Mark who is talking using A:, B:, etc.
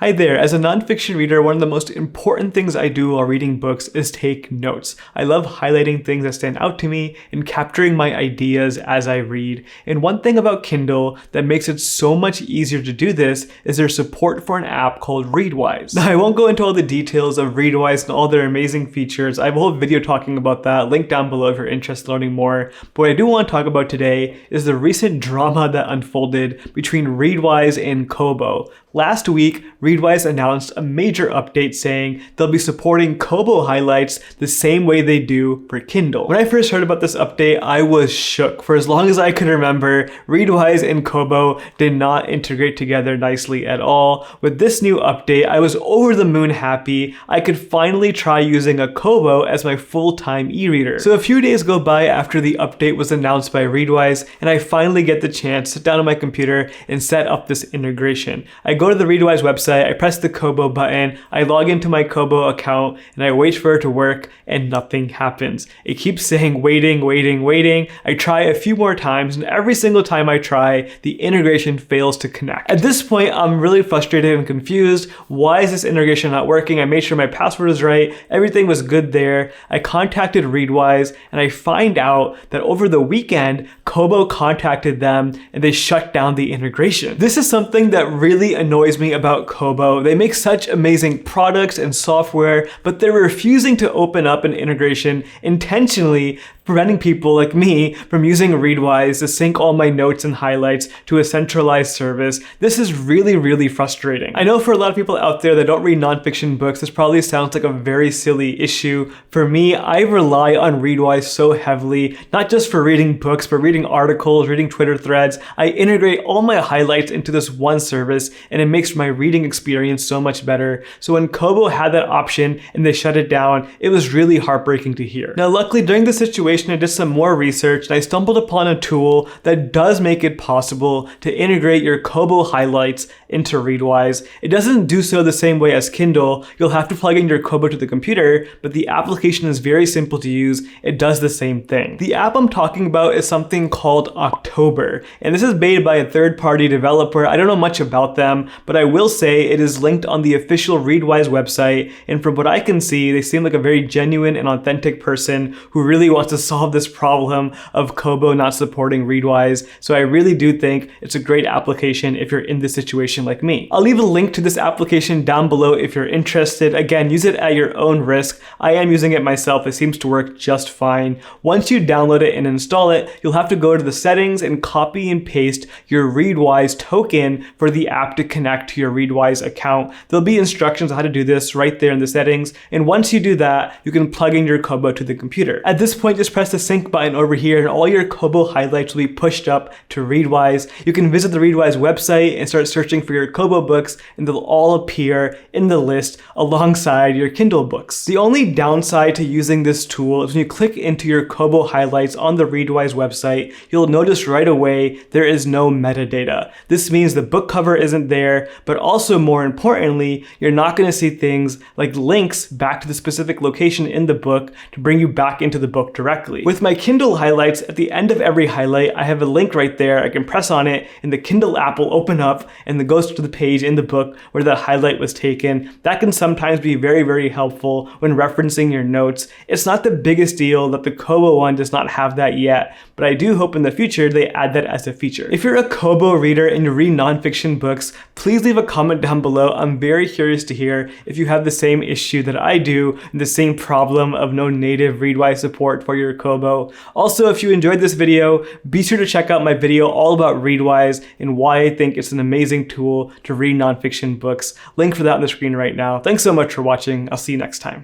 A: Hi there, as a nonfiction reader, one of the most important things I do while reading books is take notes. I love highlighting things that stand out to me and capturing my ideas as I read. And one thing about Kindle that makes it so much easier to do this is their support for an app called Readwise. Now, I won't go into all the details of Readwise and all their amazing features. I have a whole video talking about that, link down below if you're interested in learning more. But what I do want to talk about today is the recent drama that unfolded between Readwise and Kobo. Last week, Readwise announced a major update saying they'll be supporting Kobo highlights the same way they do for Kindle. When I first heard about this update, I was shook. For as long as I could remember, Readwise and Kobo did not integrate together nicely at all. With this new update, I was over the moon happy. I could finally try using a Kobo as my full-time e-reader. So a few days go by after the update was announced by Readwise, and I finally get the chance to sit down on my computer and set up this integration. I go to the Readwise website, I press the Kobo button, I log into my Kobo account, and I wait for it to work, and nothing happens. It keeps saying waiting, waiting, waiting. I try a few more times, and every single time I try, the integration fails to connect. At this point, I'm really frustrated and confused. Why is this integration not working? I made sure my password was right, everything was good there. I contacted Readwise, and I find out that over the weekend, Kobo contacted them, and they shut down the integration. This is something that really annoys me about Kobo. They make such amazing products and software, but they're refusing to open up an integration intentionally, preventing people like me from using Readwise to sync all my notes and highlights to a centralized service. This is really, really frustrating. I know for a lot of people out there that don't read nonfiction books, this probably sounds like a very silly issue. For me, I rely on Readwise so heavily, not just for reading books, but reading articles, reading Twitter threads. I integrate all my highlights into this one service, and it makes my reading experience so much better. So when Kobo had that option and they shut it down, it was really heartbreaking to hear. Now, luckily, during this situation, I did some more research and I stumbled upon a tool that does make it possible to integrate your Kobo highlights into Readwise. It doesn't do so the same way as Kindle. You'll have to plug in your Kobo to the computer, but the application is very simple to use. It does the same thing. The app I'm talking about is something called October, and this is made by a third-party developer. I don't know much about them, but I will say it is linked on the official Readwise website, and from what I can see, they seem like a very genuine and authentic person who really wants to solve this problem of Kobo not supporting Readwise. So I really do think it's a great application if you're in this situation like me. I'll leave a link to this application down below if you're interested. Again, use it at your own risk. I am using it myself. It seems to work just fine. Once you download it and install it, you'll have to go to the settings and copy and paste your Readwise token for the app to connect to your Readwise account. There'll be instructions on how to do this right there in the settings. And once you do that, you can plug in your Kobo to the computer. At this point, just press the sync button over here and all your Kobo highlights will be pushed up to Readwise. You can visit the Readwise website and start searching for your Kobo books, and they'll all appear in the list alongside your Kindle books. The only downside to using this tool is when you click into your Kobo highlights on the Readwise website, you'll notice right away there is no metadata. This means the book cover isn't there, but also more importantly, you're not going to see things like links back to the specific location in the book to bring you back into the book directly. With my Kindle highlights, at the end of every highlight, I have a link right there. I can press on it and the Kindle app will open up and it goes to the page in the book where the highlight was taken. That can sometimes be very, very helpful when referencing your notes. It's not the biggest deal that the Kobo one does not have that yet, but I do hope in the future they add that as a feature. If you're a Kobo reader and you read nonfiction books, please leave a comment down below. I'm very curious to hear if you have the same issue that I do and the same problem of no native Readwise support for your Kobo. Also, if you enjoyed this video, be sure to check out my video all about Readwise and why I think it's an amazing tool to read nonfiction books. Link for that on the screen right now. Thanks so much for watching. I'll see you next time.